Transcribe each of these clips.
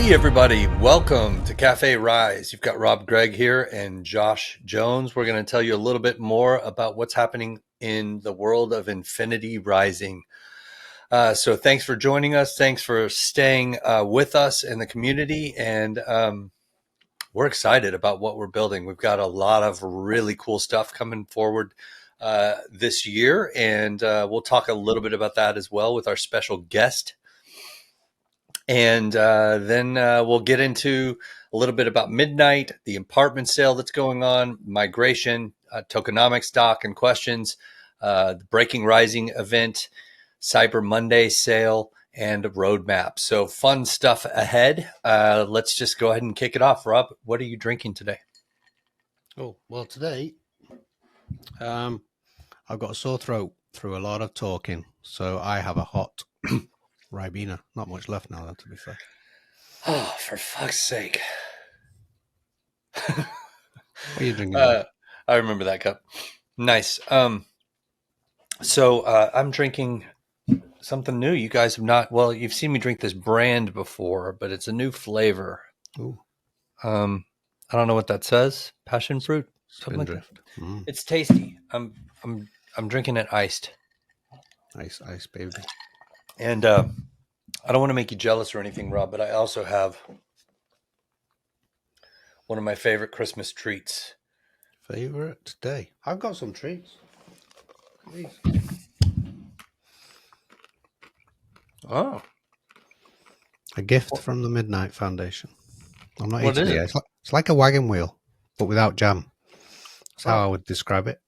Hey everybody, welcome to Cafe Rise. You've got Rob Gregg here and Josh Jones. We're going to tell you a little bit more about what's happening in the world of Infinity Rising. So thanks for joining us. Thanks for staying with us in the community. And we're excited about what we're building. We've got a lot of really cool stuff coming forward this year. And we'll talk a little bit about that as well with our special guest. And then we'll get into a little bit about Midnight, the apartment sale that's going on, migration, Tokenomics Doc and questions, the Breaking Rising event, Cyber Monday sale, and a roadmap. So fun stuff ahead. Let's just go ahead and kick it off. Rob, what are you drinking today? Oh, well, today I've got a sore throat through a lot of talking, so I have a hot Ribena. Not much left now, to be fair. Oh, for fuck's sake. What are you drinking, Josh? I remember that cup. Nice. So I'm drinking something new. You guys have not, well, you've seen me drink this brand before, but it's a new flavor. Ooh, I don't know what that says. Passion fruit, something like that. Mm. It's tasty. I'm drinking it iced. Ice, baby. And I don't want to make you jealous or anything, Rob, but I also have one of my favorite Christmas treats. Favorite today? I've got some treats. Please. Oh, A gift from the Midnight Foundation. I'm not what eating is it. it? It's like a wagon wheel, but without jam. That's how I would describe it.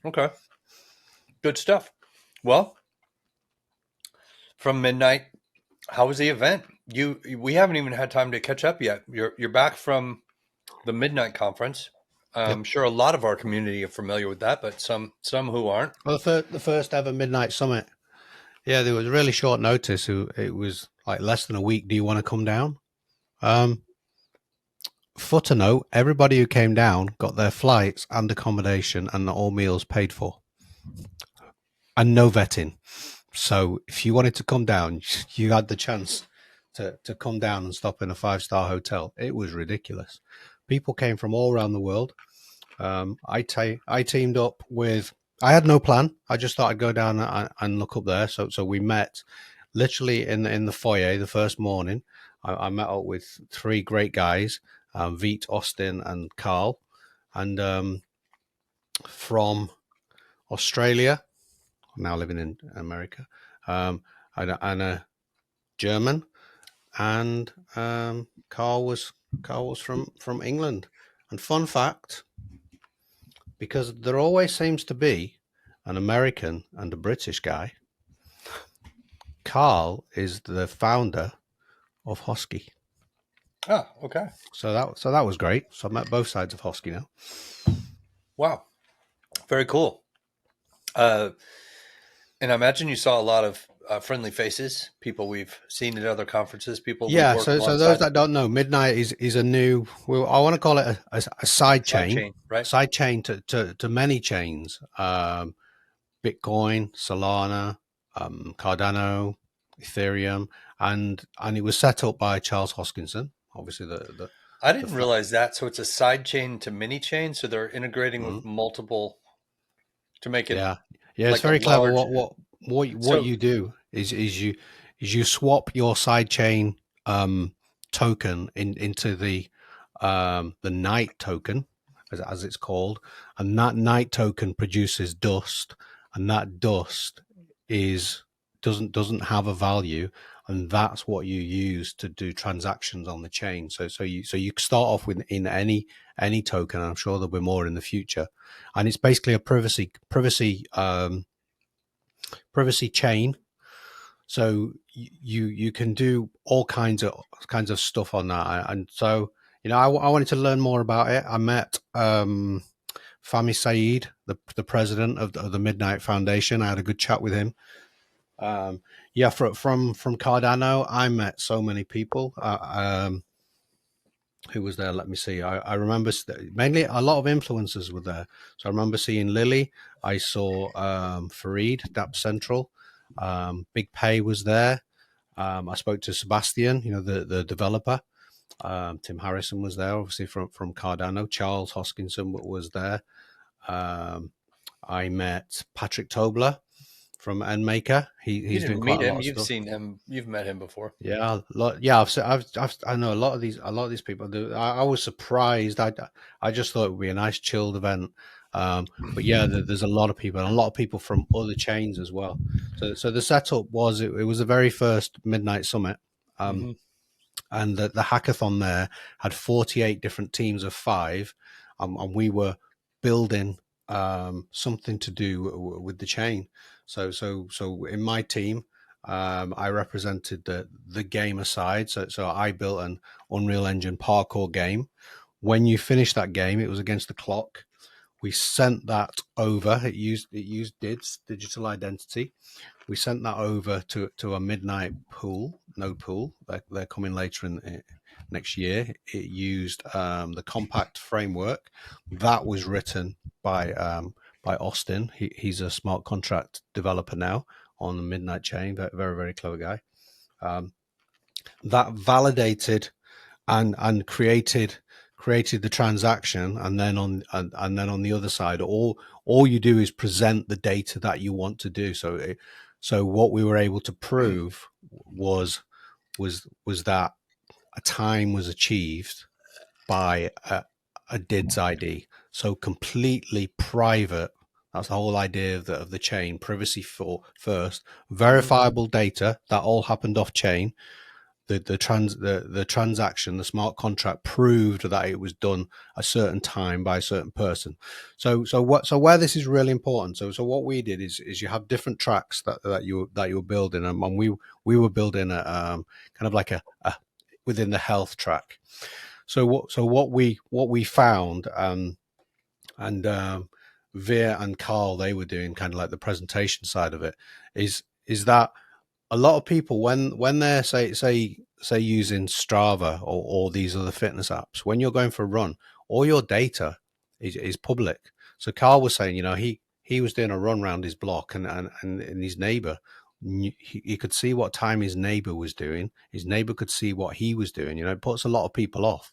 Okay. Good stuff. Well, from Midnight, how was the event? We haven't even had time to catch up yet. You're back from the Midnight Conference. I'm Yep. sure a lot of our community are familiar with that, but some who aren't. Well, the first ever Midnight Summit. Yeah, there was really short notice. It was like less than a week. Do you want to come down? Footnote, everybody who came down got their flights and accommodation and all meals paid for. And no vetting. So if you wanted to come down, you had the chance to come down and stop in a 5-star hotel. It was ridiculous. People came from all around the world. I teamed up with, I had no plan. I just thought I'd go down and look up there. So we met literally in the foyer the first morning. I met up with 3 great guys, Veet, Austin, and Carl. And from Australia, now living in America, and a German, and Carl was from England. And fun fact, because there always seems to be an American and a British guy, Carl is the founder of Hosky. Oh, okay. So that was great. So I met both sides of Hosky now. Wow. Very cool. And I imagine you saw a lot of friendly faces, people we've seen at other conferences, people Yeah, we've worked so alongside. those that don't know, Midnight is a new, well, I want to call it a side chain, right? Side chain to many chains, Bitcoin, Solana, Cardano, Ethereum, and it was set up by Charles Hoskinson, obviously I didn't realize that. So it's a side chain to mini chain. So they're integrating with multiple to make it. Yeah, like it's very clever. large- What you do is you swap your sidechain token into the night token, as it's called, and that night token produces dust, and that dust doesn't have a value, and that's what you use to do transactions on the chain. So you start off with in any token. I'm sure there'll be more in the future, and it's basically a privacy chain. So you can do all kinds of stuff on that, and so I wanted to learn more about it. I met Fahmy Saeed, the president of the Midnight Foundation. I had a good chat with him. From Cardano, I met so many people. Who was there? Let me see. I remember mainly a lot of influencers were there. So I remember seeing Lily. I saw Fareed, Dap Central. Big Pay was there. I spoke to Sebastian, the developer. Tim Harrison was there, obviously from Cardano. Charles Hoskinson was there. Um, I met Patrick Tobler from NMaker. You He's doing didn't quite meet a lot him. of You've stuff. seen him. You've met him before. Yeah, yeah. I know a lot of these people. I was surprised. I just thought it would be a nice chilled event. But yeah, there's a lot of people, and a lot of people from other chains as well. So the setup was it was the very first Midnight Summit. Um, Hmm. and the hackathon there had 48 different teams of five, and we were building something to do with the chain. So in my team, I represented the gamer side. So I built an Unreal Engine parkour game. When you finish that game, it was against the clock. We sent that over. It used DIDS, digital identity. We sent that over to a midnight pool, node pool. They're coming later in next year. It used the compact framework that was written by Austin. He's a smart contract developer now on the Midnight Chain. Very very clever guy. Um, that validated and created the transaction, and then on the other side, all you do is present the data that you want to do. So what we were able to prove was that a time was achieved by a DIDS ID, so completely private. That's the whole idea of the chain privacy for first, Hmm. verifiable data that all happened off chain. The transaction, the smart contract proved that it was done a certain time by a certain person. So where this is really important. So what we did is you have different tracks that you were building, and we were building a kind of like a within the health track. So what we found, and Veer and Carl, they were doing kind of like the presentation side of it, is that a lot of people when they're say using Strava or these other fitness apps, when you're going for a run, all your data is public. So Carl was saying, he was doing a run around his block, and his neighbor, he could see what time his neighbor was doing. His neighbor could see what he was doing. It puts a lot of people off.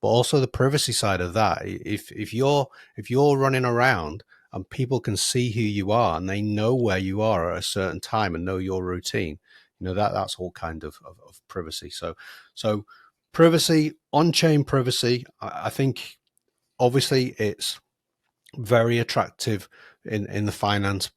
But also the privacy side of that. If you're running around and people can see who you are and they know where you are at a certain time and know your routine, that's all kind of privacy. So privacy, on-chain privacy, I think obviously it's very attractive in the finance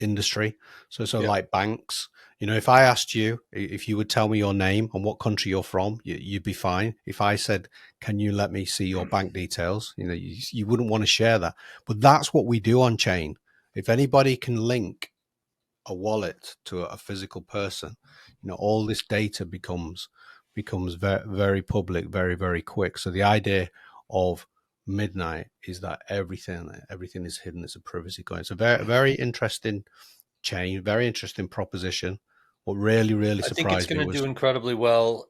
industry. So Yeah. like banks, if I asked you if you would tell me your name and what country you're from, you'd be fine. If I said, can you let me see your bank details, you wouldn't want to share that. But that's what we do on chain. If anybody can link a wallet to a physical person, all this data becomes very, very public, very, very quick. So the idea of midnight is that everything is hidden. It's a privacy coin. It's a very, very interesting chain, very interesting proposition. What really, really I think it's surprised going me to do was, incredibly well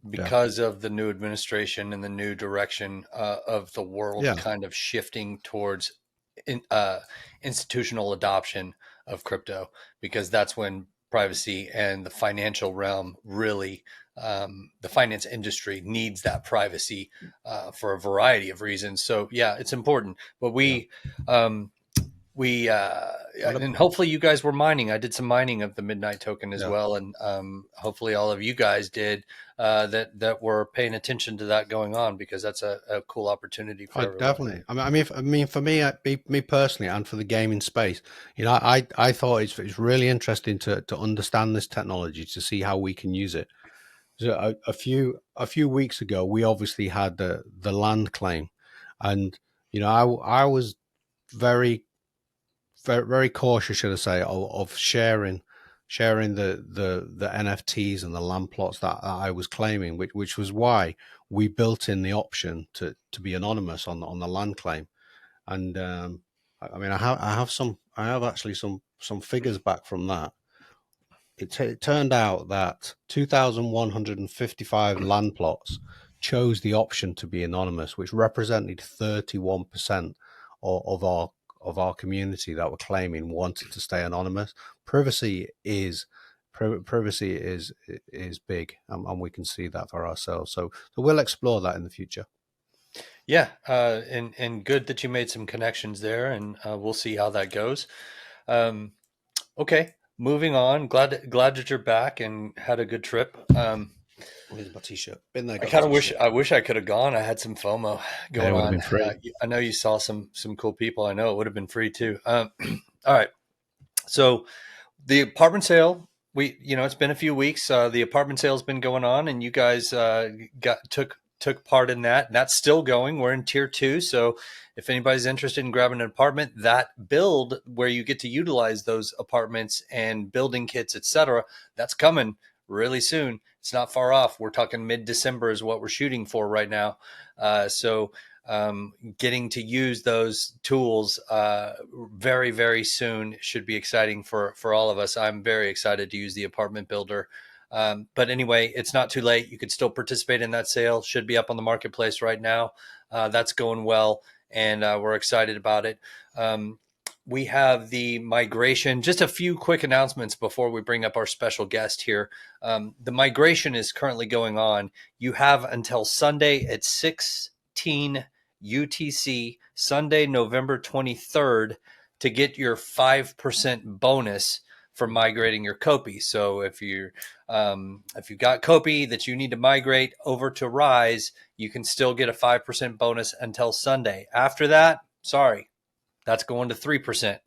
yeah, because of the new administration and the new direction of the world yeah, kind of shifting towards in, uh, institutional adoption of crypto, because that's when privacy and the financial realm really, the finance industry needs that privacy for a variety of reasons. So, yeah, it's important. But yeah. um, we What a, and hopefully you guys were mining. I did some mining of the midnight token as yeah. well, and hopefully all of you guys did, that were paying attention to that going on, because that's a cool opportunity for I everyone. definitely. I mean, for me, me personally, and for the gaming space, I thought it's really interesting to understand this technology to see how we can use it. So a few weeks ago, we obviously had the land claim, and I was very very, very cautious, should I say, of sharing the NFTs and the land plots that I was claiming, which was why we built in the option to be anonymous on the land claim. And I mean, I have actually some figures back from that. It turned out that 2,155 land plots chose the option to be anonymous, which represented 31% of our community that were claiming wanted to stay anonymous. Privacy is privacy is big, and we can see that for ourselves. So we'll explore that in the future. Yeah, and good that you made some connections there, and we'll see how that goes. Um, okay, moving on. Glad that you're back and had a good trip. Here's my t-shirt. Been there, I got the kind of wish t-shirt. I could have gone. I had some FOMO It going would have on. been free. I know you saw some cool people. I know it would have been free too. All right, so the apartment sale. It's been a few weeks. The apartment sale's been going on, and you guys took part in that. And that's still going. We're in tier 2, so if anybody's interested in grabbing an apartment, that build where you get to utilize those apartments and building kits, etc., that's coming really soon. It's not far off. We're talking mid-December is what we're shooting for right now. So getting to use those tools very, very soon should be exciting for all of us. I'm very excited to use the apartment builder. But anyway, it's not too late. You could still participate in that sale. Should be up on the marketplace right now. That's going well, and we're excited about it. We have the migration. Just a few quick announcements before we bring up our special guest here. The migration is currently going on. You have until Sunday at 16 UTC, Sunday, November 23rd, to get your 5% bonus for migrating your COPI. So if you've got COPI that you need to migrate over to Rise, you can still get a 5% bonus until Sunday. After that, sorry, that's going to 3%.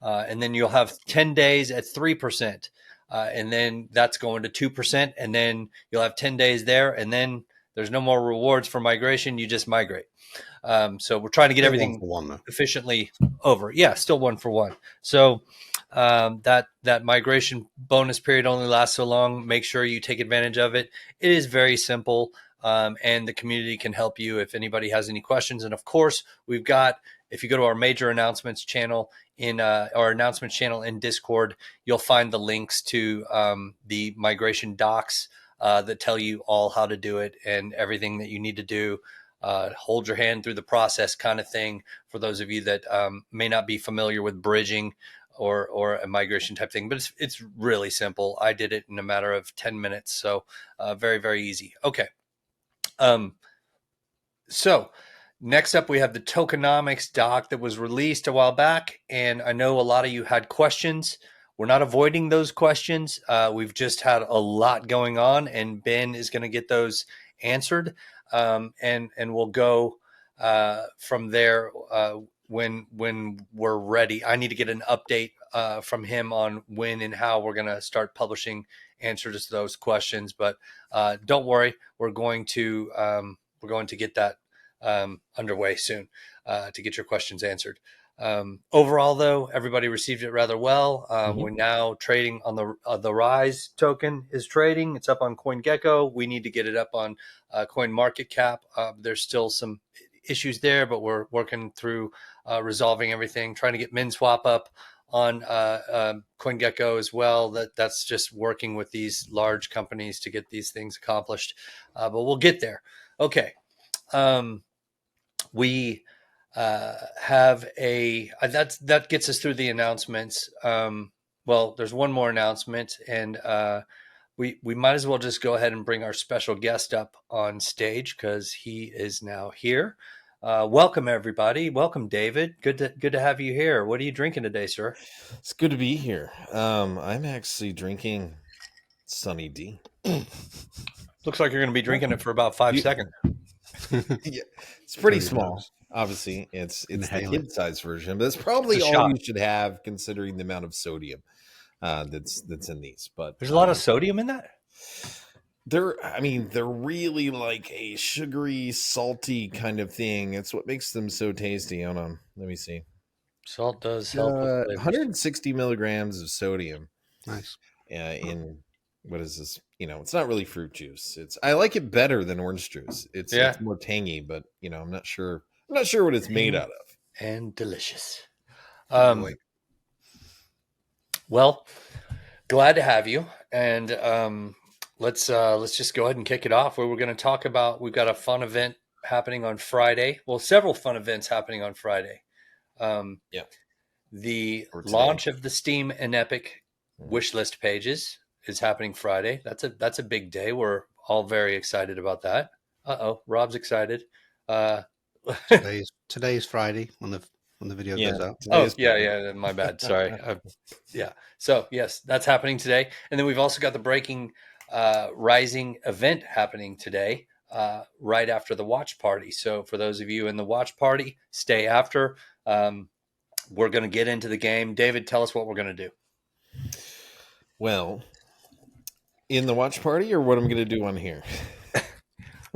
And then you'll have 10 days at 3%. And then that's going to 2%. And then you'll have 10 days there. And then there's no more rewards for migration. You just migrate. So we're trying to get Still everything 1 for 1 though. efficiently over. Yeah, still 1 for 1. So that migration bonus period only lasts so long. Make sure you take advantage of it. It is very simple, and the community can help you if anybody has any questions. And of course, we've got, if you go to our major announcements channel in our announcements channel in Discord, you'll find the links to the migration docs that tell you all how to do it and everything that you need to do. Hold your hand through the process kind of thing for those of you that may not be familiar with bridging or a migration type thing, but it's really simple. I did it in a matter of 10 minutes. So very, very easy. Okay. So next up, we have the Tokenomics Doc that was released a while back. And I know a lot of you had questions. We're not avoiding those questions. We've just had a lot going on, and Ben is going to get those answered. And we'll go from there when we're ready. I need to get an update from him on when and how we're going to start publishing answers to those questions. But don't worry, we're going to get that underway soon to get your questions answered. Overall, though, everybody received it rather well. We're now trading on the Rise token is trading. It's up on CoinGecko. We need to get it up on CoinMarketCap. There's still some issues there, but we're working through resolving everything, trying to get MinSwap up on CoinGecko as well. That's just working with these large companies to get these things accomplished. But we'll get there. Okay. We have that gets us through the announcements. Well, there's one more announcement, and we might as well just go ahead and bring our special guest up on stage because he is now here. Welcome everybody. Welcome, David. Good to have you here. What are you drinking today, sir? It's good to be here. I'm actually drinking Sunny D. Looks like you're going to be drinking it for about 5 seconds. Yeah, it's pretty small. Obviously, it's the kid size version, but it's probably all you should have considering the amount of sodium that's in these. But there's a lot of sodium in that. They're really like a sugary, salty kind of thing. It's what makes them so tasty. Hold on, let me see. Salt does help with flavors. 160 milligrams of sodium. Nice. In what is this? It's not really fruit juice. I like it better than orange juice. It's more tangy, but I'm not sure what it's made out of. And delicious. Well, glad to have you. And let's just go ahead and kick it off. Where we're going to talk about, we've got a fun event happening on Friday. Well, several fun events happening on Friday. The launch of the Steam and Epic wishlist pages. is happening Friday. That's a big day. We're all very excited about that. Rob's excited. Uh, Today's Friday when the video Yeah, goes out. today is yeah, Friday. yeah. My bad. Sorry. Yeah. So yes, that's happening today, and then we've also got the Breaking Rising event happening today, right after the watch party. So for those of you in the watch party, stay after. We're going to get into the game. David, tell us what we're going to do. Well, in the watch party, or what I'm going to do on here?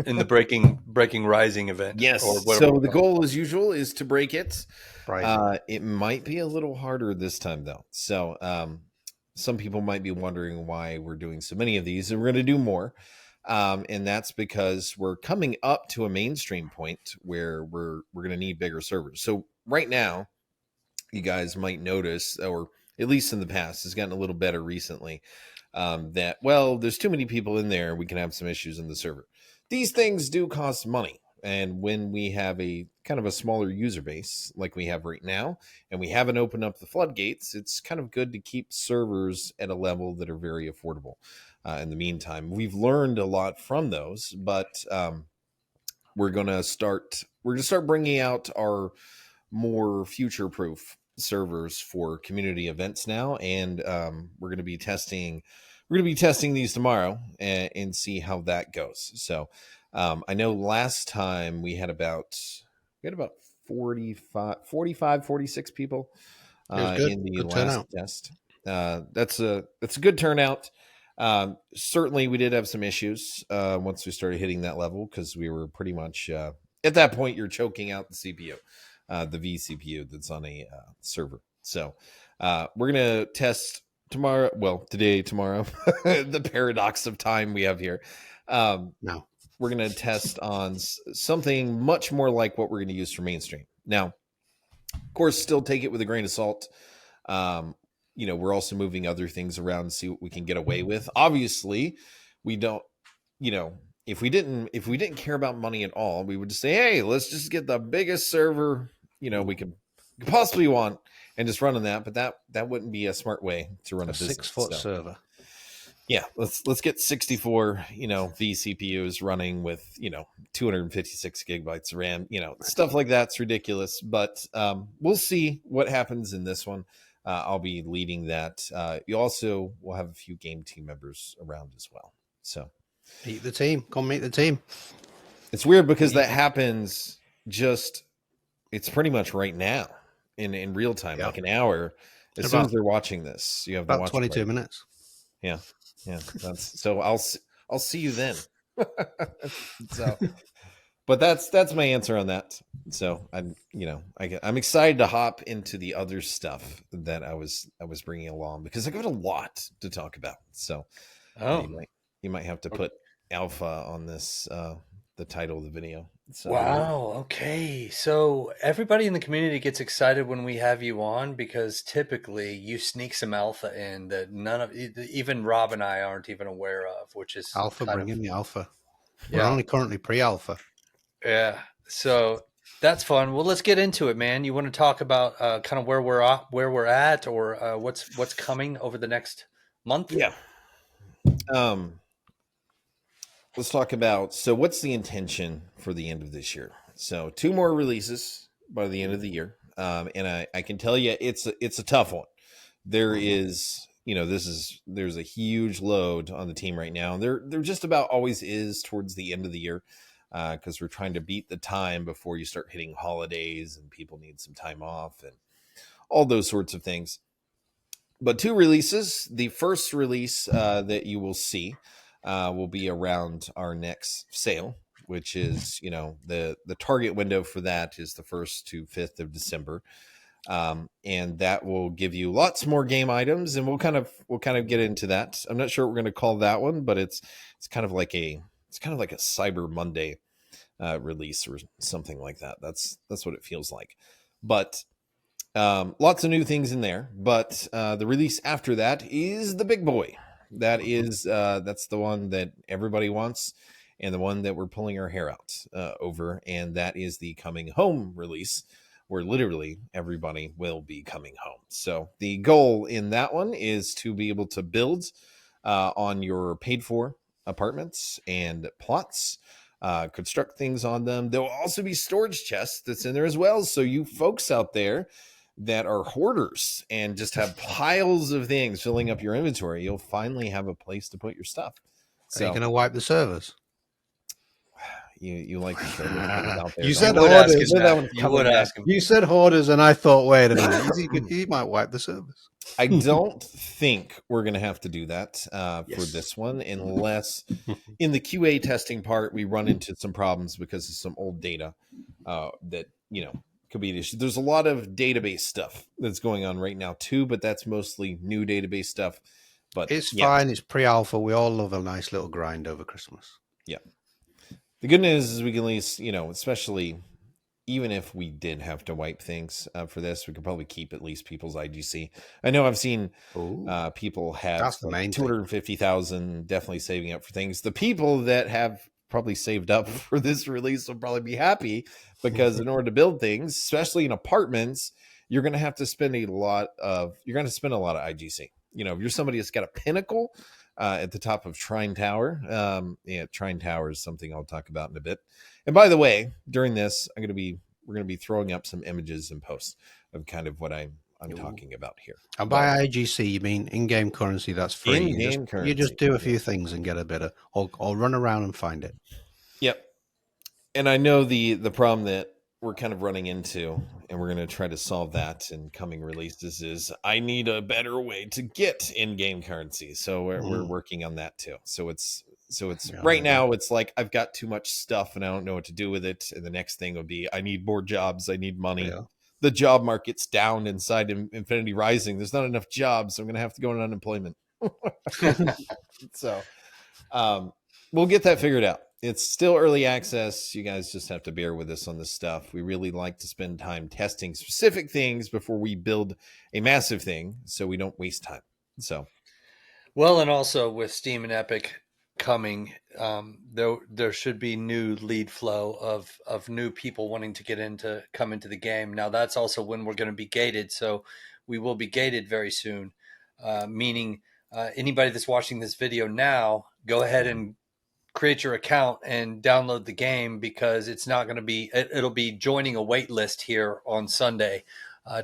In the Breaking Rising event. Yes. Or whatever. So the goal, as usual, is to break it. Right. It might be a little harder this time, though. So some people might be wondering why we're doing so many of these, and we're going to do more. And that's because we're coming up to a mainstream point where we're going to need bigger servers. So right now, you guys might notice, or at least in the past, it's gotten a little better recently, that, well, there's too many people in there. We can have some issues in the server. These things do cost money. And when we have a kind of a smaller user base like we have right now, and we haven't opened up the floodgates, it's kind of good to keep servers at a level that are very affordable. In the meantime, we've learned a lot from those, but we're going to start bringing out our more future-proof servers for community events now, and we're going to be testing these tomorrow and see how that goes. So I know last time we had about 46 people in the last test. That's a good turnout. Certainly we did have some issues once we started hitting that level, because we were pretty much at that point you're choking out the CPU, the vCPU that's on a server. So we're gonna test tomorrow. Well, tomorrow, the paradox of time we have here. No. We're going to test on something much more like what we're going to use for mainstream. Now, of course, still take it with a grain of salt. We're also moving other things around to see what we can get away with. Obviously, we don't, if we didn't care about money at all, we would just say, hey, let's just get the biggest server, we could possibly want, and just run on that. But that wouldn't be a smart way to run a business. 6-foot server. Yeah, let's get 64, vCPUs running with, 256 gigabytes of RAM, stuff like that's ridiculous. But we'll see what happens in this one. I'll be leading that. You also will have a few game team members around as well. So meet the team. Come meet the team. It's weird because that happens it's pretty much right now in real time, like an hour. As soon as they're watching this, you have about 22 minutes. Yeah. So I'll see you then. So, but that's my answer on that. So I'm excited to hop into the other stuff that I was bringing along, because I got a lot to talk about. So you might have to put alpha on this, the title of the video. So, wow. Okay. So everybody in the community gets excited when we have you on, because typically you sneak some alpha in that even Rob and I aren't even aware of, which is alpha. Bring in the alpha. Yeah. We're only currently pre-alpha. Yeah. So that's fun. Well, let's get into it, man. You want to talk about kind of where we're at, or what's coming over the next month? Yeah. Let's talk about, so what's the intention for the end of this year? So 2 more releases by the end of the year. And I can tell you it's a tough one. There is, there's a huge load on the team right now. There just about always is towards the end of the year, because we're trying to beat the time before you start hitting holidays and people need some time off and all those sorts of things. But 2 releases. The first release that you will see will be around our next sale, which is, the target window for that is the 1st to 5th of December. And that will give you lots more game items, and we'll kind of get into that. I'm not sure what we're going to call that one, but it's kind of like a Cyber Monday release or something like that. That's what it feels like. But lots of new things in there. But the release after that is the big boy. That's the one that everybody wants, and the one that we're pulling our hair out over, and that is the coming home release, where literally everybody will be coming home. So the goal in that one is to be able to build on your paid for apartments and plots. Construct things on them. There will also be storage chests that's in there as well. So you folks out there that are hoarders and just have piles of things filling up your inventory, you'll finally have a place to put your stuff. Are you So going to wipe the servers? you like to throw those things out there. You don't said you? would ask him hoarders. That that. one's You coming would back. ask him. You said hoarders, and I thought, wait a minute, he might wipe the servers. I don't think we're going to have to do that for Yes. this one, unless in the QA testing part we run into some problems because of some old data that could be an issue. There's a lot of database stuff that's going on right now too, but that's mostly new database stuff. But It's fine. It's pre-alpha. We all love a nice little grind over Christmas. Yeah. The good news is we can at least, especially even if we did have to wipe things for this, we could probably keep at least people's IGC. I know I've seen people have like 250,000 definitely saving up for things. The people that have probably saved up for this release will probably be happy because in order to build things, especially in apartments, you're going to have to spend a lot of IGC. If you're somebody that's got a pinnacle at the top of Trine Tower, Trine Tower is something I'll talk about in a bit. And by the way, during this, we're going to be throwing up some images and posts of kind of what I'm talking about here. And by IGC, you mean in-game currency that's free. In-game currency. You just do a few things and get a bit of, or run around and find it. Yep. And I know the problem that we're kind of running into, and we're going to try to solve that in coming releases, is I need a better way to get in-game currency. So we're working on that too. So it's now it's like I've got too much stuff and I don't know what to do with it. And the next thing would be I need more jobs. I need money. Yeah. The job market's down inside Infinity Rising. There's not enough jobs. So I'm going to have to go on unemployment. So we'll get that figured out. It's still early access. You guys just have to bear with us on this stuff. We really like to spend time testing specific things before we build a massive thing so we don't waste time. So, well, and also with Steam and Epic coming, there should be new lead flow of new people wanting to come into the game. Now that's also when we're going to be gated. So we will be gated very soon, meaning anybody that's watching this video now, go ahead and create your account and download the game, because it's not going to be, it'll be joining a wait list here on Sunday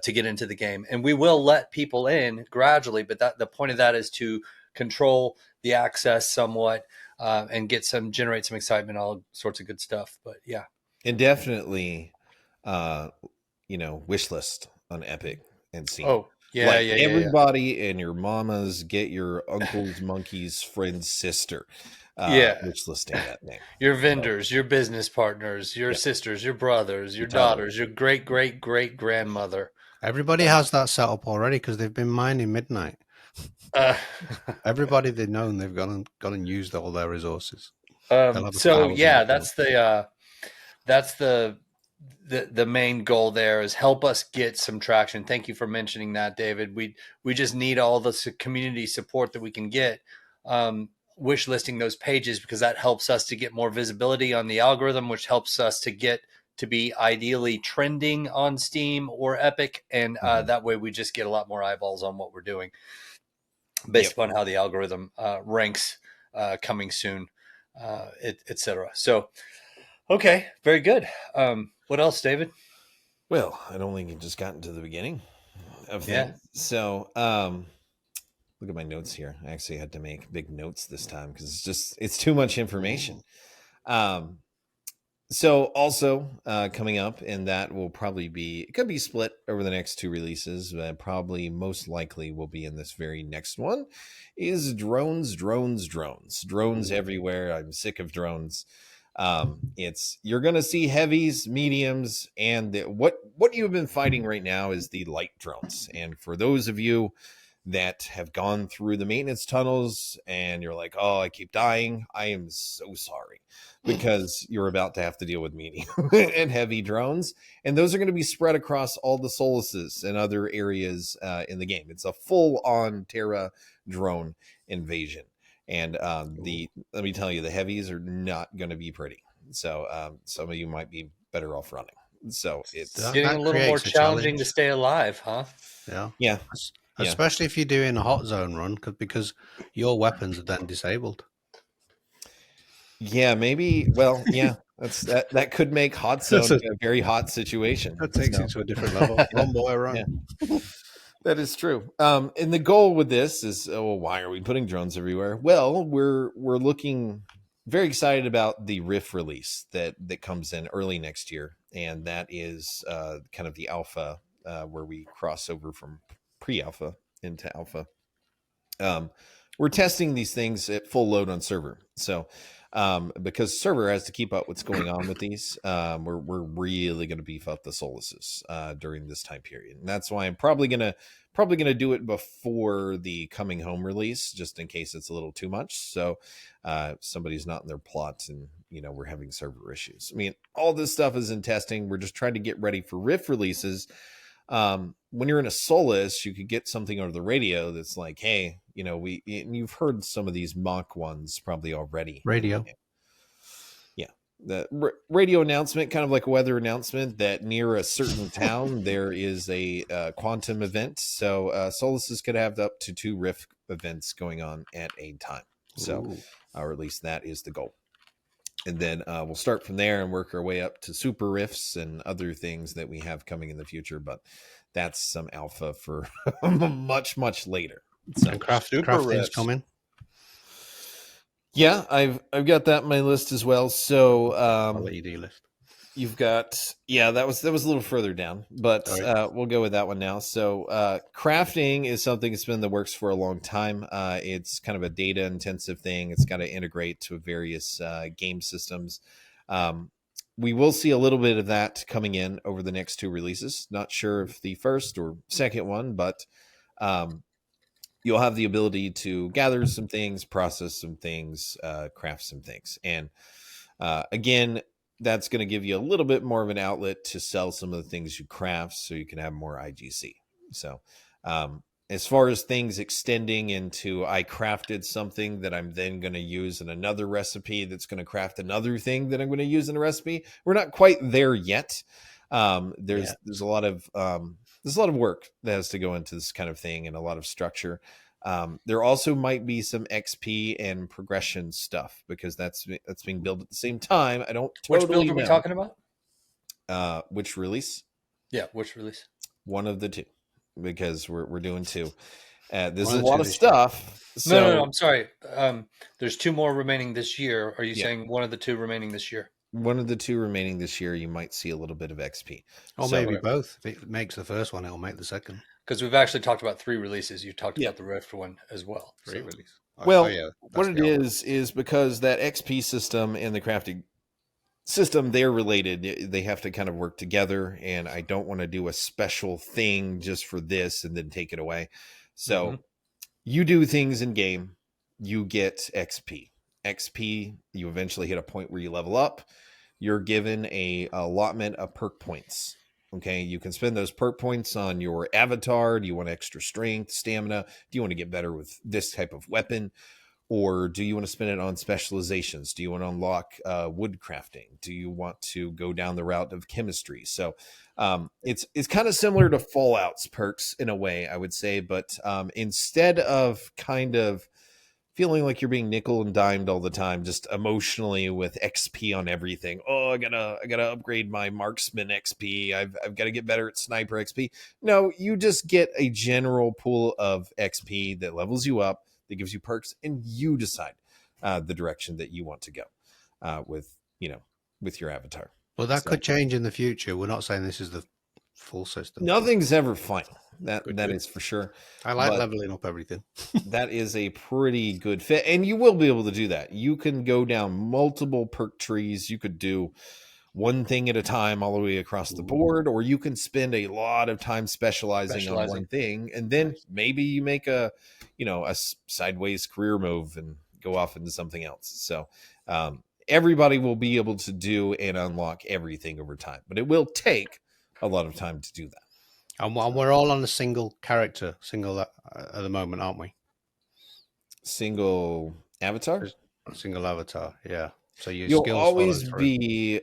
to get into the game. And we will let people in gradually, but the point of that is to control the access somewhat and generate some excitement, all sorts of good stuff. But yeah. And definitely, wish list on Epic and Steam. Oh, yeah, everybody and your mamas, get your uncle's monkey's friend's sister. Wish listing that name. Your vendors, your business partners, your sisters, your brothers, your daughters, your great grandmother. Everybody has that set up already because they've been mining midnight. Everybody they've known, they've gone and used all their resources. So yeah, that's the main goal there, is help us get some traction. Thank you for mentioning that, David. We just need all the community support that we can get. Wish listing those pages, because that helps us to get more visibility on the algorithm, which helps us to get to be ideally trending on Steam or Epic. And that way we just get a lot more eyeballs on what we're doing based upon how the algorithm ranks coming soon, etc. So, okay, very good. What else, David? Well, I don't think it just gotten to the beginning of things. So, look at my notes here. I actually had to make big notes this time because it's too much information. So also coming up, and that will probably it could be split over the next two releases, but probably most likely will be in this very next one, is drones everywhere. I'm sick of drones. You're going to see heavies, mediums, and what you've been fighting right now is the light drones. And for those of you that have gone through the maintenance tunnels and you're like, oh, I keep dying, I am so sorry, because you're about to have to deal with medium and heavy drones. And those are going to be spread across all the solaces and other areas in the game. It's a full-on Terra drone invasion. And let me tell you, the heavies are not going to be pretty. So some of you might be better off running. So it's getting a little more challenging to stay alive, huh? Yeah. Yeah. Yeah. Especially if you're doing a hot zone run, because your weapons are then disabled. Yeah, maybe. Well, yeah, that could make hot zone a very hot situation. That takes So, it to a different level. Run, boy, yeah, run. that is true. And the goal with this is, oh, why are we putting drones everywhere? Well, we're looking very excited about the Rift release that comes in early next year, and that is kind of the alpha where we cross over from pre-alpha into alpha. We're testing these things at full load on server. So because server has to keep up what's going on with these, we're really going to beef up the Solaces during this time period, and that's why I'm probably gonna do it before the coming home release, just in case it's a little too much. So somebody's not in their plot, and we're having server issues. I mean, all this stuff is in testing. We're just trying to get ready for Rift releases. When you're in a Solus, you could get something over the radio that's like, hey, and you've heard some of these mock ones probably already. Radio. Yeah. The radio announcement, kind of like a weather announcement, that near a certain town, there is a quantum event. So Soluses could have up to 2 Rift events going on at a time. So, or at least that is the goal. And then we'll start from there and work our way up to super rifts and other things that we have coming in the future. But that's some alpha for much, much later. So And crafting's coming. Yeah, I've got that on my list as well. So LED list. You've got, that was a little further down, but we'll go with that one now. So crafting is something that's been in the works for a long time. It's kind of a data intensive thing. It's got to integrate to various game systems. We will see a little bit of that coming in over the next 2 releases. Not sure if the first or second one, but you'll have the ability to gather some things, process some things, craft some things. And again, that's going to give you a little bit more of an outlet to sell some of the things you craft, so you can have more IGC. So as far as things extending into, I crafted something that I'm then going to use in another recipe that's going to craft another thing that I'm going to use in a recipe, we're not quite there yet. There's a lot of work that has to go into this kind of thing, and a lot of structure. There also might be some XP and progression stuff, because that's being built at the same time. I don't totally Which build are we talking about? Which release? Yeah, which release? One of the 2, because we're doing 2. There's a lot of stuff. No, I'm sorry. There's 2 more remaining this year. Are you saying one of the 2 remaining this year? One of the 2 remaining this year, you might see a little bit of XP. Or maybe both. If it makes the first one, it'll make the second. Because we've actually talked about 3 releases. You talked about the Rift one as well. 3 releases. Well, what it is because that XP system and the crafting system, they're related. They have to kind of work together, and I don't want to do a special thing just for this and then take it away. So you do things in game, you get XP. You eventually hit a point where you level up. You're given a allotment of perk points. Okay, you can spend those perk points on your avatar. Do you want extra strength, stamina? Do you want to get better with this type of weapon? Or do you want to spend it on specializations? Do you want to unlock wood crafting? Do you want to go down the route of chemistry? So it's kind of similar to Fallout's perks in a way, I would say. But instead of kind of feeling like you're being nickel and dimed all the time, just emotionally with XP on everything. Oh, I gotta upgrade my marksman XP. I've got to get better at sniper XP. No, you just get a general pool of XP that levels you up, that gives you perks, and you decide the direction that you want to go with your avatar. Well, that could change in the future. We're not saying this is the full system. Nothing's ever final. That is for sure. I like leveling up everything. That is a pretty good fit, and you will be able to do that. You can go down multiple perk trees. You could do one thing at a time all the way across the board, or you can spend a lot of time specializing on one thing, and then maybe you make a sideways career move and go off into something else. So everybody will be able to do and unlock everything over time, but it will take a lot of time to do that. And we're all on a single character, at the moment, aren't we? Single avatar? A single avatar, yeah. So you'll always be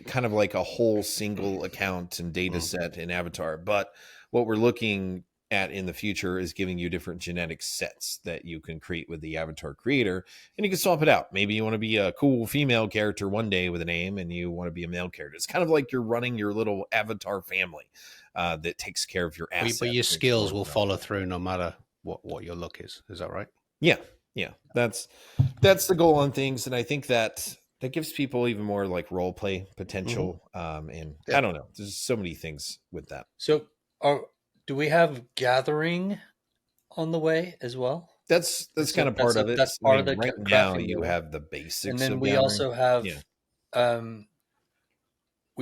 kind of like a whole single account and data set in avatar. But what we're looking at in the future is giving you different genetic sets that you can create with the avatar creator, and you can swap it out. Maybe you want to be a cool female character one day with a name, and you want to be a male character. It's kind of like you're running your little avatar family that takes care of your assets. But your skills will follow through no matter what your look is. Is that right? Yeah. That's the goal on things, and I think that gives people even more like role play potential. And I don't know, there's so many things with that. So do we have gathering on the way as well? That's kind of part of it. That's part of the right now you have the basics, and then of we gathering.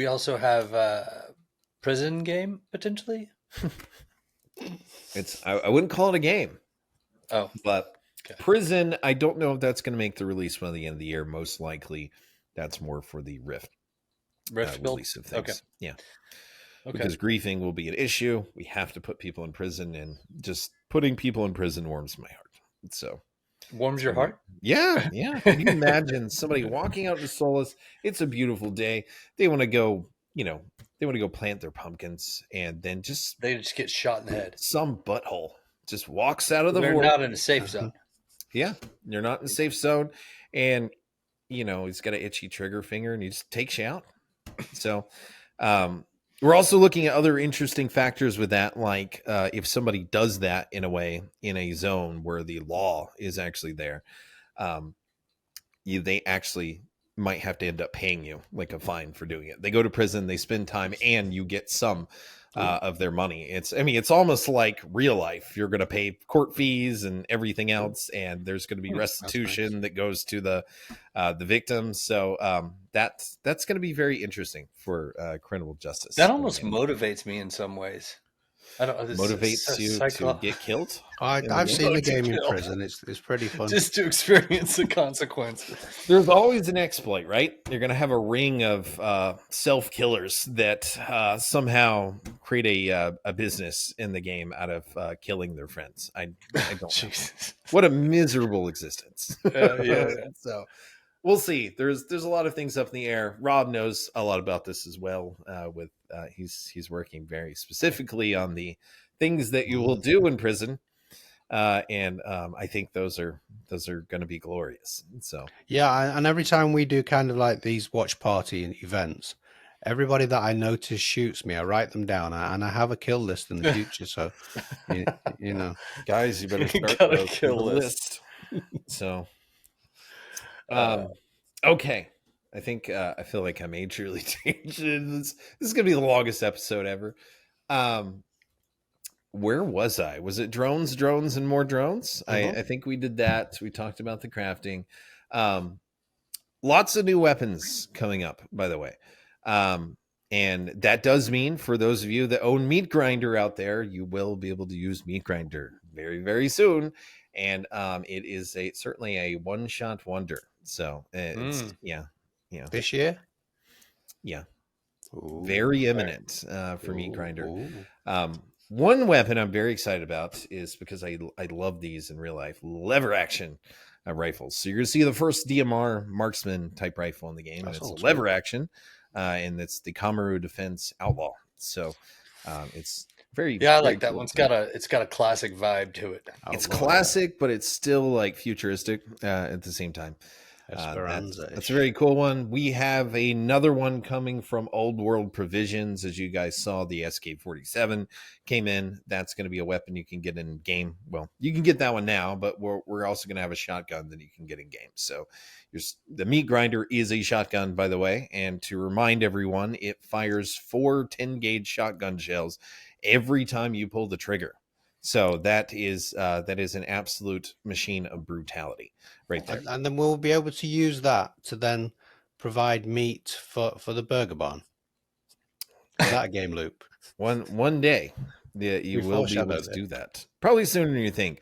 also have prison game potentially. I wouldn't call it a game. Oh, but okay. Prison, I don't know if that's going to make the release by the end of the year. Most likely that's more for the Rift release of things. Okay. Yeah. Okay. Because griefing will be an issue. We have to put people in prison, and just putting people in prison warms my heart. So warms your heart? Yeah. Can you imagine somebody walking out to Solace? It's a beautiful day. They want to go, they want to go plant their pumpkins, and then they just get shot in the head. Some butthole just walks out of the They're not in a safe zone. Yeah, you're not in a safe zone, and he's got an itchy trigger finger, and he just takes you out. So we're also looking at other interesting factors with that, like if somebody does that in a way in a zone where the law is actually there, they actually might have to end up paying you like a fine for doing it. They go to prison, they spend time, and you get some of their money. It's almost like real life. You're going to pay court fees and everything else, and there's going to be restitution that goes to the victims. So that's going to be very interesting for criminal justice. That almost motivates me in some ways. I don't motivates you to get killed. I've seen the game in prison. It's pretty fun just to experience the consequences. There's always an exploit, right? You're going to have a ring of self killers that somehow create a business in the game out of killing their friends. I don't know. What a miserable existence. Yeah. So we'll see. There's a lot of things up in the air. Rob knows a lot about this as well. With he's working very specifically on the things that you will do in prison, and I think those are going to be glorious. So yeah, and every time we do kind of like these watch party events, everybody that I notice shoots me, I write them down, and I have a kill list in the future. So guys, you better start got a kill list. So. Okay. I think I feel like I made truly change. This is gonna be the longest episode ever. Where was I? Was it drones, and more drones? I think we did that. We talked about the crafting. Lots of new weapons coming up, by the way. And that does mean for those of you that own Meat Grinder out there, you will be able to use Meat Grinder very, very soon. And it is certainly a one-shot wonder. So it's this year, very imminent for Meat Grinder. One weapon I'm very excited about is because I love these in real life, lever action rifles. So you're gonna see the first DMR marksman type rifle in the game, and it's a lever action, and it's the Kamaru Defense Outlaw. So it's very I like that one. It's got a classic vibe to it. It's classic, but it's still like futuristic at the same time. That's a very cool one. We have another one coming from Old World Provisions. As you guys saw, the SK-47 came in. That's going to be a weapon you can get in game. Well, you can get that one now, but we're also going to have a shotgun that you can get in game. So the Meat Grinder is a shotgun, by the way. And to remind everyone, it fires 4 10-gauge shotgun shells every time you pull the trigger. So that is an absolute machine of brutality right there. And then we'll be able to use that to then provide meat for the Burger Barn. Is that a game loop? One day, you will be able to do that. Probably sooner than you think.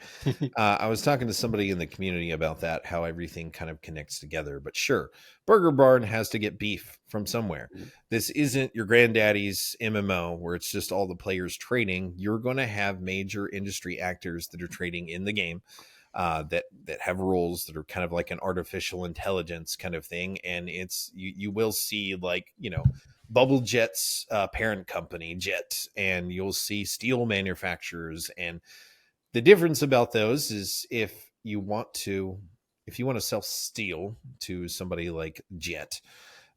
I was talking to somebody in the community about that, how everything kind of connects together. But sure, Burger Barn has to get beef from somewhere. This isn't your granddaddy's MMO where it's just all the players trading. You're going to have major industry actors that are trading in the game that have rules that are kind of like an artificial intelligence kind of thing. And it's you will see like, Bubble Jet's parent company, Jet, and you'll see steel manufacturers. And the difference about those is if you want to sell steel to somebody like Jet,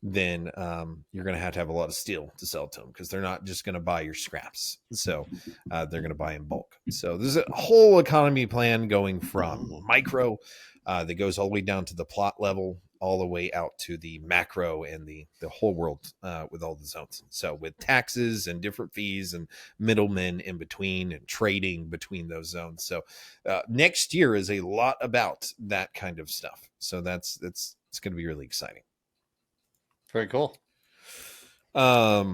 then you're going to have a lot of steel to sell to them, because they're not just going to buy your scraps. So they're going to buy in bulk. So there's a whole economy plan going from micro that goes all the way down to the plot level, all the way out to the macro and the whole world with all the zones. So with taxes and different fees and middlemen in between and trading between those zones. So next year is a lot about that kind of stuff. So it's going to be really exciting. Very cool. Yeah.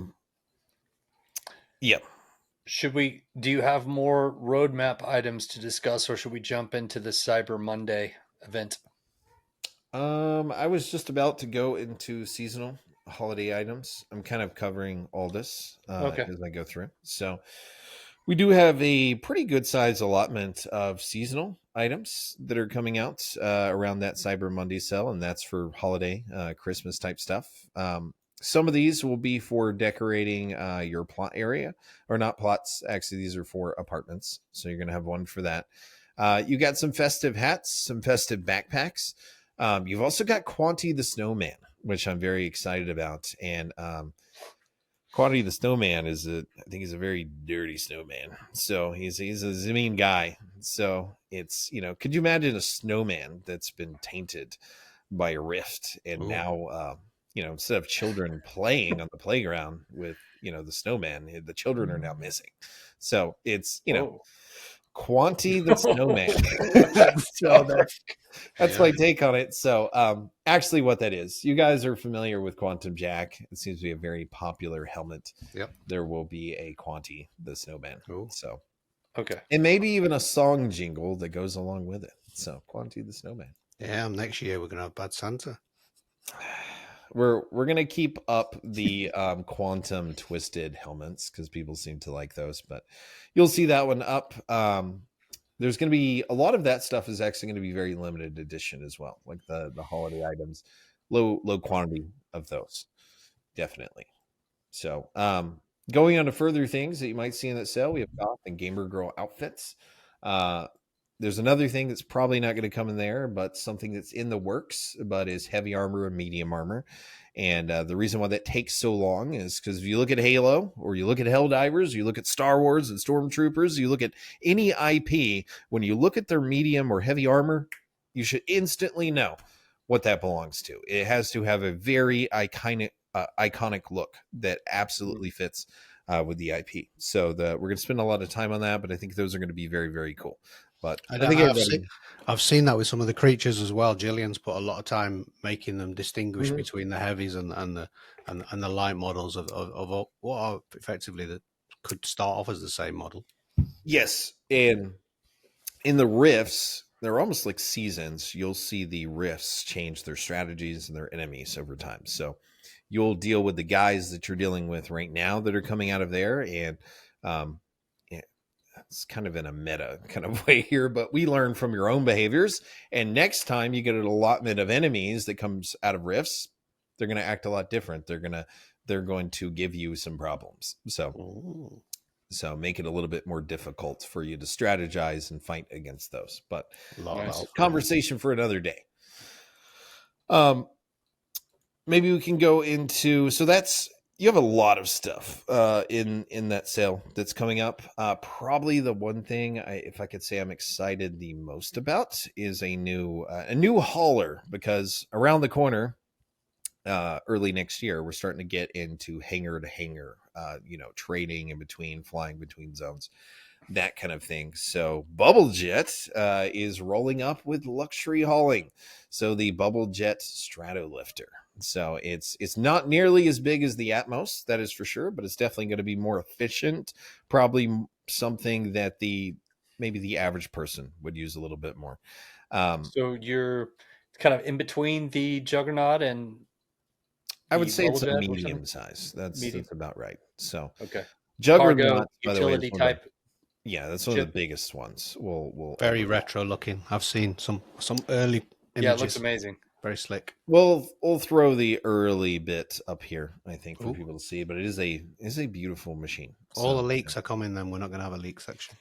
Do you have more roadmap items to discuss, or should we jump into the Cyber Monday event? I was just about to go into seasonal holiday items. I'm kind of covering all this as I go through. So we do have a pretty good size allotment of seasonal items that are coming out around that Cyber Monday sale, and that's for holiday, Christmas type stuff. Some of these will be for decorating your plot area, or not plots. Actually, these are for apartments. So you're going to have one for that. You got some festive hats, some festive backpacks. You've also got Quanti the Snowman, which I'm very excited about. And Quanti the Snowman I think he's a very dirty snowman. So he's a mean guy. So it's, could you imagine a snowman that's been tainted by a rift, and now, instead of children playing on the playground with, the snowman, the children are now missing. So it's, Quanti the Snowman. So that's my take on it. So actually what that is, you guys are familiar with Quantum Jack. It seems to be a very popular helmet. Yep. There will be a Quanti the Snowman. Ooh. So Okay. And maybe even a song jingle that goes along with it. So Quanti the Snowman. Yeah, next year we're gonna have Bad Santa. We're gonna keep up the quantum twisted helmets, because people seem to like those, but you'll see that one up. There's going to be a lot of that stuff is actually going to be very limited edition as well, like the holiday items, low quantity of those, definitely. So going on to further things that you might see in that sale, we have goth and gamer girl outfits. There's another thing that's probably not going to come in there, but something that's in the works, but is heavy armor and medium armor. And the reason why that takes so long is because if you look at Halo, or you look at Helldivers, you look at Star Wars and Stormtroopers, you look at any IP, when you look at their medium or heavy armor, you should instantly know what that belongs to. It has to have a very iconic look that absolutely fits with the IP. So we're going to spend a lot of time on that, but I think those are going to be very, very cool. But I've seen that with some of the creatures as well. Jillian's put a lot of time making them distinguish between the heavies and the light models of what are effectively that could start off as the same model. Yes, and in the rifts, they're almost like seasons. You'll see the rifts change their strategies and their enemies over time. So you'll deal with the guys that you're dealing with right now that are coming out of there, and it's kind of in a meta kind of way here, but we learn from your own behaviors. And next time you get an allotment of enemies that comes out of rifts, they're going to act a lot different. They're going to give you some problems. So make it a little bit more difficult for you to strategize and fight against those. But conversation for another day. Maybe we can go into, you have a lot of stuff in that sale that's coming up. Probably the one thing, if I could say I'm excited the most about, is a new hauler, because around the corner, early next year, we're starting to get into hangar to hangar, trading in between, flying between zones, that kind of thing. So Bubble Jet is rolling up with luxury hauling. So the Bubble Jet Stratolifter. So it's not nearly as big as the Atmos, that is for sure, but it's definitely going to be more efficient. Probably something that maybe the average person would use a little bit more. So you're kind of in between the Juggernaut and I would say it's a medium size. That's about right. So okay, Juggernaut, by the way, type. That's one of the biggest ones. We'll very retro looking. I've seen some early images. Yeah, it looks amazing. Very slick. We'll throw the early bit up here, I think, for Ooh. people to see. But it is a beautiful machine. All the So, leaks are coming. Then we're not going to have a leak section.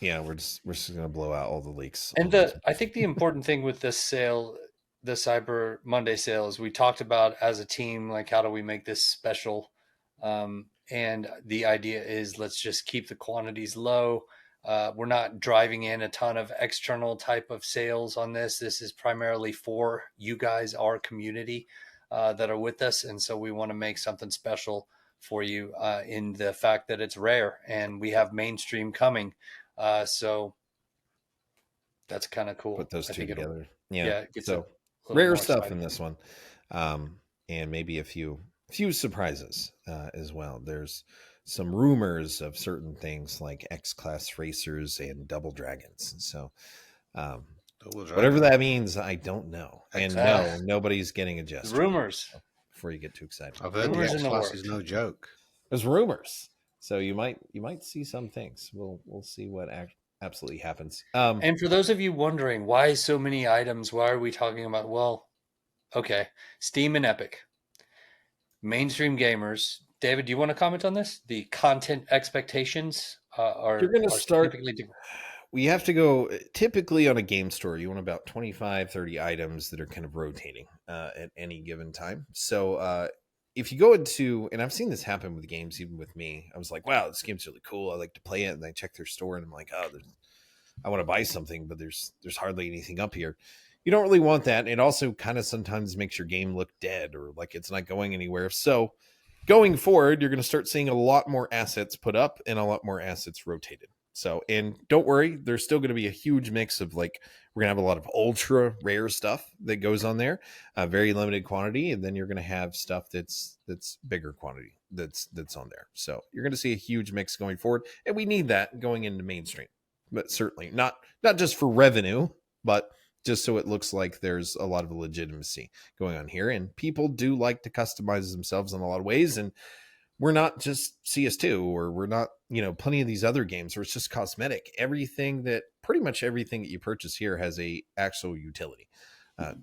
yeah, we're just gonna blow out all the leaks. And I think the important thing with this sale, the Cyber Monday sale, is we talked about as a team, like how do we make this special? And the idea is let's just keep the quantities low. We're not driving in a ton of external type of sales on this. This is primarily for you guys, our community that are with us. And so we want to make something special for you in the fact that it's rare and we have mainstream coming. So that's kind of cool. Put those two together. Yeah, it gets so rare stuff in this one, and maybe a few surprises as well. There's some rumors of certain things like X-Class racers and double dragons. So whatever that means, I don't know. And no, nobody's getting a gesture. Rumors. Before you get too excited. I've heard the X-Class is no joke. There's rumors. So you might see some things. We'll see what absolutely happens. And for those of you wondering why so many items, why are we talking about? Well, okay, Steam and Epic, mainstream gamers. David, do you want to comment on this? The content expectations are. You're going to start. We have to go typically on a game store. You want about 25, 30 items that are kind of rotating at any given time. So if you go into, and I've seen this happen with games, even with me, I was like, wow, this game's really cool. I like to play it. And I check their store and I'm like, oh, I want to buy something, but there's hardly anything up here. You don't really want that. It also kind of sometimes makes your game look dead or like it's not going anywhere. So going forward, you're going to start seeing a lot more assets put up and a lot more assets rotated. So, and don't worry, there's still going to be a huge mix of like, we're going to have a lot of ultra rare stuff that goes on there, very limited quantity. And then you're going to have stuff that's bigger quantity that's on there. So you're going to see a huge mix going forward. And we need that going into mainstream, but certainly not just for revenue, but just so it looks like there's a lot of legitimacy going on here. And people do like to customize themselves in a lot of ways. And we're not just CS2 or we're not, plenty of these other games where it's just cosmetic. Pretty much everything that you purchase here has a actual utility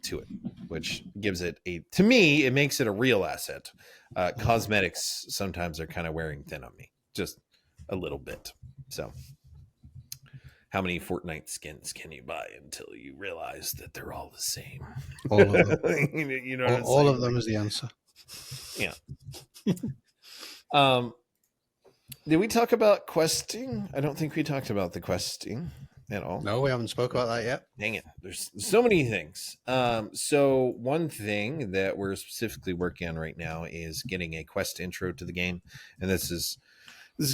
to it, which gives it to me, it makes it a real asset. Cosmetics sometimes are kind of wearing thin on me, just a little bit. So how many Fortnite skins can you buy until you realize that they're all the same? All of them. All of them is the answer. Yeah. Did we talk about questing? I don't think we talked about the questing at all. No, we haven't spoke about that yet. Dang it. There's so many things. So one thing that we're specifically working on right now is getting a quest intro to the game. And this is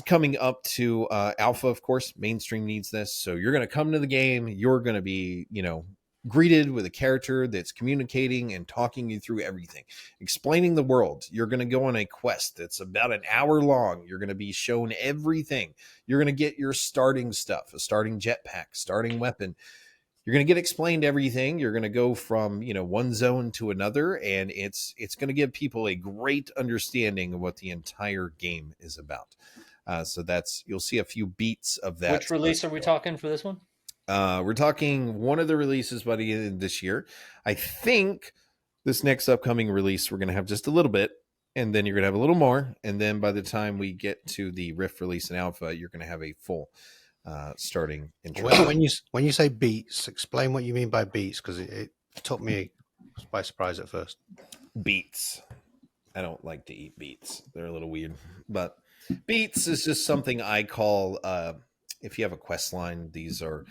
coming up to alpha, of course. Mainstream needs this. So you're going to come to the game. You're going to be, greeted with a character that's communicating and talking you through everything, explaining the world. You're going to go on a quest that's about an hour long. You're going to be shown everything. You're going to get your starting stuff, a starting jetpack, starting weapon. You're going to get explained everything. You're going to go from, one zone to another, and it's going to give people a great understanding of what the entire game is about. So you'll see a few beats of that. Which release are we talking for this one? We're talking one of the releases by the end of this year. I think this next upcoming release, we're going to have just a little bit, and then you're going to have a little more. And then by the time we get to the Rift release in alpha, you're going to have a full starting intro. When you say beats, explain what you mean by beats, because it took me by surprise at first. Beats. I don't like to eat beets. They're a little weird, but beats is just something I call, if you have a quest line, these are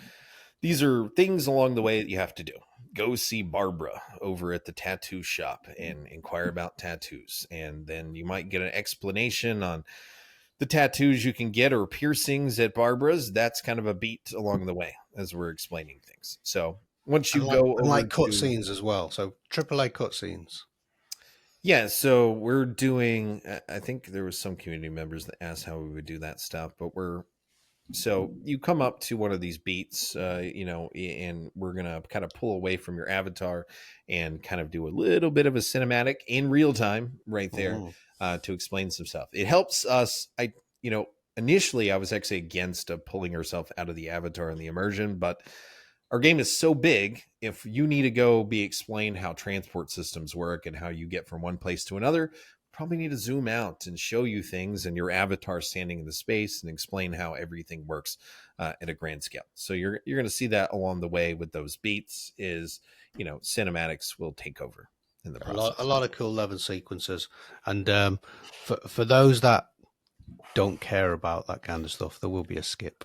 things along the way that you have to do. Go see Barbara over at the tattoo shop and inquire about tattoos. And then you might get an explanation on the tattoos you can get or piercings at Barbara's. That's kind of a beat along the way as we're explaining things. So once you go over like cutscenes as well. So AAA cutscenes. Yeah, so we're doing, I think there was some community members that asked how we would do that stuff, but so you come up to one of these beats, and we're going to kind of pull away from your avatar and kind of do a little bit of a cinematic in real time right there to explain some stuff. It helps us. Initially I was actually against pulling herself out of the avatar and the immersion, but our game is so big, if you need to go be explained how transport systems work and how you get from one place to another, probably need to zoom out and show you things and your avatar standing in the space and explain how everything works at a grand scale. So you're going to see that along the way with those beats is, cinematics will take over in the process. A lot of cool level sequences. And for those that don't care about that kind of stuff, there will be a skip.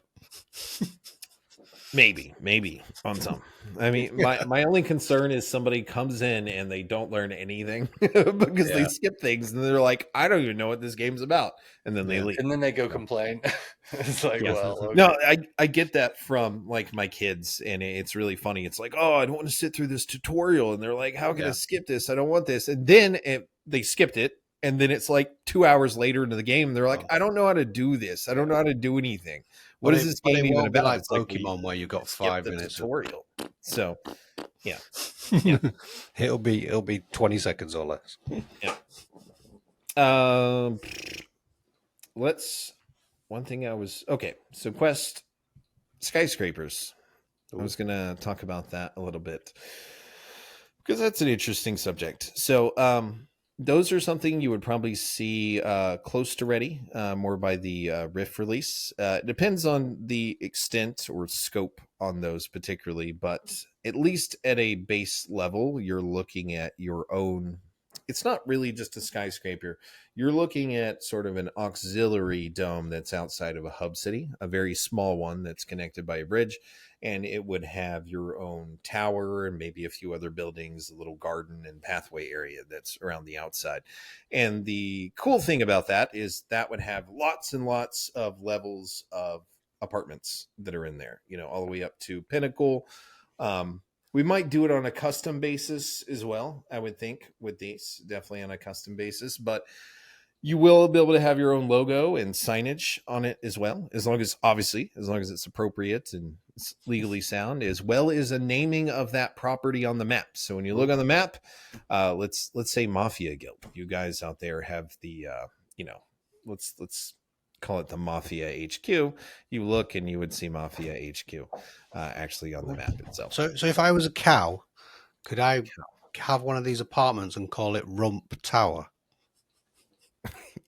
Maybe on some. I mean, my only concern is somebody comes in and they don't learn anything because they skip things and they're like, I don't even know what this game's about, and then they leave, and then they go complain. It's like, well, okay. No, I get that from like my kids, and it's really funny. It's like, oh, I don't want to sit through this tutorial, and they're like, how can I skip this? I don't want this, and then they skipped it, and then it's like 2 hours later into the game, and they're like, I don't know how to do this. I don't know how to do anything. What is this game even about? Like it's Pokemon, like where you got 5 minutes tutorial. So, yeah, it'll be 20 seconds or less. Yeah. One thing so Quest skyscrapers. I was going to talk about that a little bit because that's an interesting subject. So, those are something you would probably see close to ready, more by the Rift release. It depends on the extent or scope on those particularly, but at least at a base level, you're looking at your own. It's not really just a skyscraper. You're looking at sort of an auxiliary dome that's outside of a hub city, a very small one that's connected by a bridge. And it would have your own tower and maybe a few other buildings, a little garden and pathway area that's around the outside. And the cool thing about that is that would have lots and lots of levels of apartments that are in there, all the way up to Pinnacle. We might do it on a custom basis as well, I would think, with these, definitely on a custom basis. But you will be able to have your own logo and signage on it as well, as long as it's appropriate and it's legally sound, as well as a naming of that property on the map. So when you look on the map, let's say Mafia Guild. You guys out there have the, let's call it the Mafia HQ. You look and you would see Mafia HQ actually on the map itself. So if I was a cow, could I have one of these apartments and call it Rump Tower?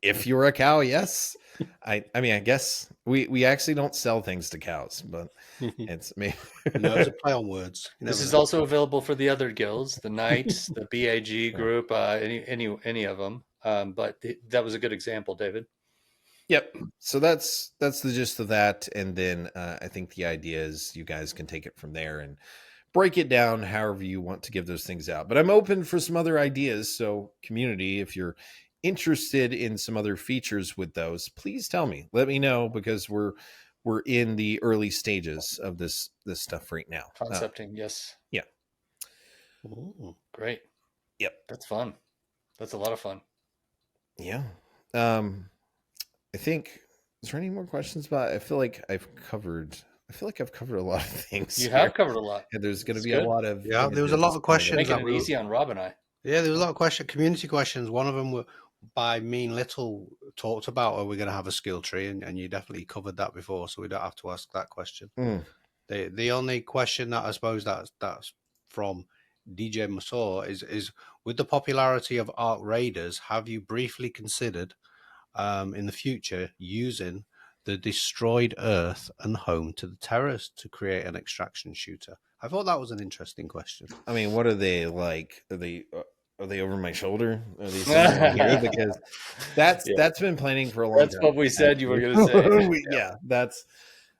If you're a cow, yes. I mean, I guess we actually don't sell things to cows, but it's me. No, it's a play on words. This is also available for the other guilds, the Knights, the BAG group, any of them. But that was a good example, David. Yep. So that's the gist of that, and then I think the idea is you guys can take it from there and break it down however you want to give those things out. But I'm open for some other ideas. So community, if you're interested in some other features with those, please tell me. Let me know, because we're in the early stages of this stuff right now. Concepting, yes. Yeah. Ooh, great. Yep. That's fun. That's a lot of fun. Yeah. I think, is there any more questions about it? I feel like I've covered a lot of things. You have covered a lot. And there's going to be a lot of there was a lot of questions. Making it easy on Rob and I. Yeah, there was a lot of community questions. One of them were by Mean Little talked about, are we going to have a skill tree? And you definitely covered that before, so we don't have to ask that question. The only question that I suppose that's from DJ Masor is with the popularity of Arc Raiders, have you briefly considered in the future using the destroyed Earth and home to the terrorists to create an extraction shooter? I thought that was an interesting question. I mean, what are they like? Are they over my shoulder? Are they here? Because that's been planning for a long time. That's what we said you were going to say. Yeah, that's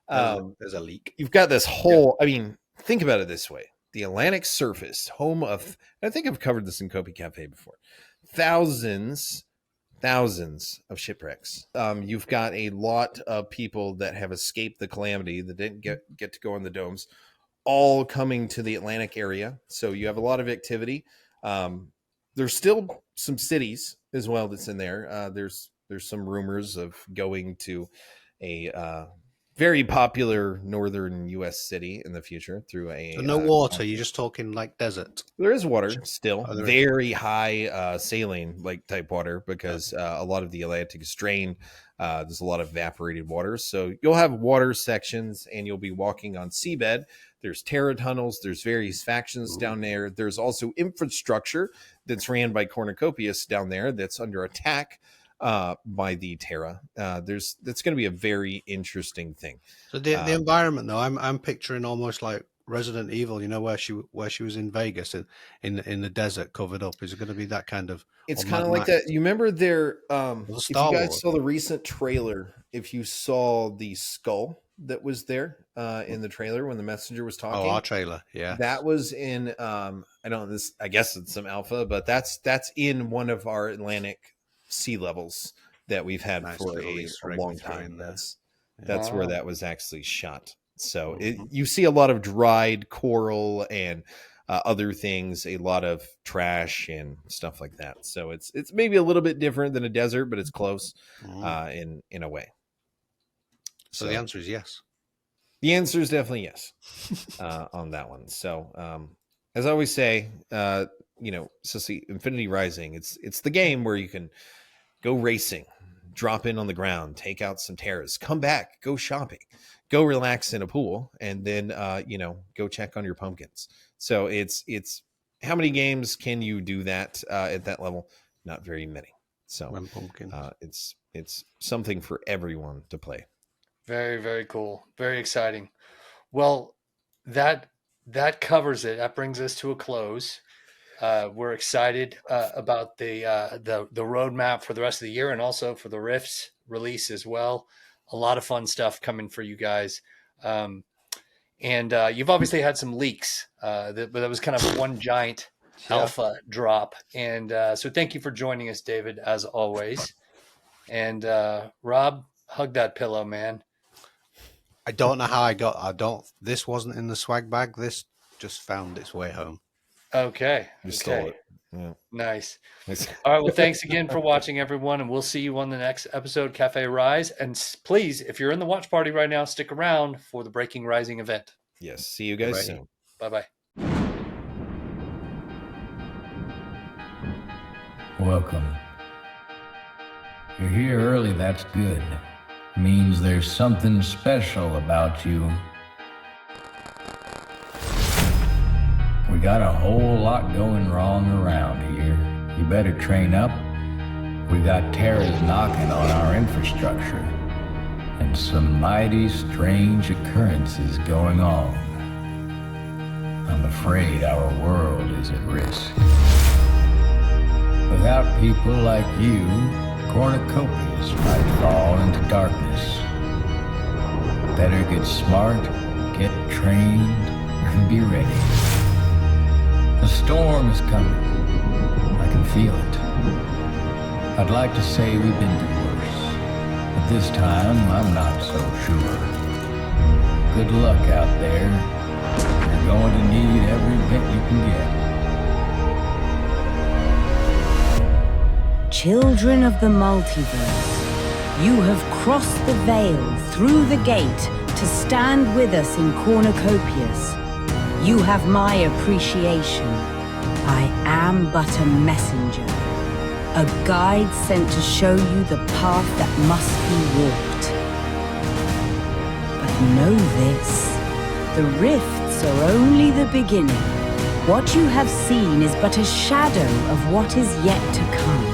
there's a leak. You've got this whole. I mean, think about it this way: the Atlantic surface, home of. I think I've covered this in COPI Cafe before. Thousands of shipwrecks. You've got a lot of people that have escaped the Calamity that didn't get to go on the domes, all coming to the Atlantic area. So you have a lot of activity. There's still some cities as well that's in there. There's some rumors of going to a very popular northern U.S. city in the future through a So no water. You're just talking like desert. there is water still, Oh, there is. very high saline like type water because a lot of the Atlantic is drained. There's a lot of evaporated water, so you'll have water sections, and you'll be walking on seabed. There's Terra tunnels. There's various factions down there. There's also infrastructure that's ran by Cornucopias down there that's under attack by the Terra. That's going to be a very interesting thing. So the environment, though, I'm picturing almost like Resident Evil. You know, where she was in Vegas in the desert, covered up. Is it going to be that kind of? It's kind of like that. You remember there? If you guys Wars. saw the recent trailer, if you saw the skull that was there in the trailer when the messenger was talking, our trailer, yeah, that was in. I guess it's some alpha, but that's in one of our Atlantic sea levels that we've had for a long time. That's where that was actually shot. So you see a lot of dried coral and other things, a lot of trash and stuff like that. So it's maybe a little bit different than a desert, but it's close in a way. So the answer is yes. The answer is definitely yes on that one. So as I always say, so see, Infinity Rising, it's the game where you can go racing, drop in on the ground, take out some terrors, come back, go shopping, go relax in a pool, and then go check on your pumpkins. So it's how many games can you do that at that level? Not very many. So it's something for everyone to play. Very, very cool. Very exciting. Well, that covers it. That brings us to a close. We're excited about the roadmap for the rest of the year and also for the Rifts release as well. A lot of fun stuff coming for you guys. And you've obviously had some leaks, but that was kind of one giant alpha drop. And so thank you for joining us, David, as always. And Rob, hug that pillow, man. I don't know how this wasn't in the swag bag. This just found its way home. Okay. Stole it. Yeah. Nice. All right. Well, thanks again for watching, everyone. And we'll see you on the next episode, Cafe Rise. And please, if you're in the watch party right now, stick around for the Breaking Rising event. Yes. See you guys soon. Bye-bye. Welcome. You're here early, that's good. Means there's something special about you. We got a whole lot going wrong around here. You better train up. We got terrors knocking on our infrastructure, and some mighty strange occurrences going on. I'm afraid our world is at risk. Without people like you, Cornucopias might fall into darkness. Better get smart, get trained, and be ready. The storm is coming. I can feel it. I'd like to say we've been through worse, but this time I'm not so sure. Good luck out there. You're going to need every bit you can get. Children of the multiverse, you have crossed the veil through the gate to stand with us in Cornucopias. You have my appreciation. I am but a messenger, a guide sent to show you the path that must be walked. But know this, the rifts are only the beginning. What you have seen is but a shadow of what is yet to come.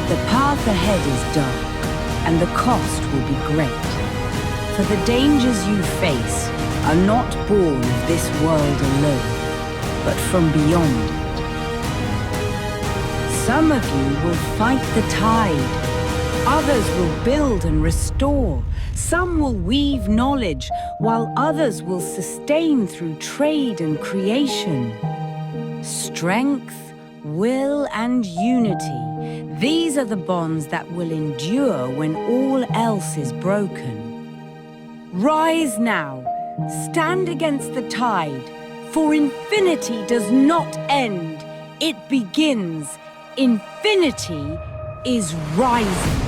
The path ahead is dark, and the cost will be great. For the dangers you face are not born of this world alone, but from beyond it. Some of you will fight the tide, others will build and restore, some will weave knowledge, while others will sustain through trade and creation. Strength, will, and unity. These are the bonds that will endure when all else is broken. Rise now, stand against the tide, for infinity does not end, it begins. Infinity is rising.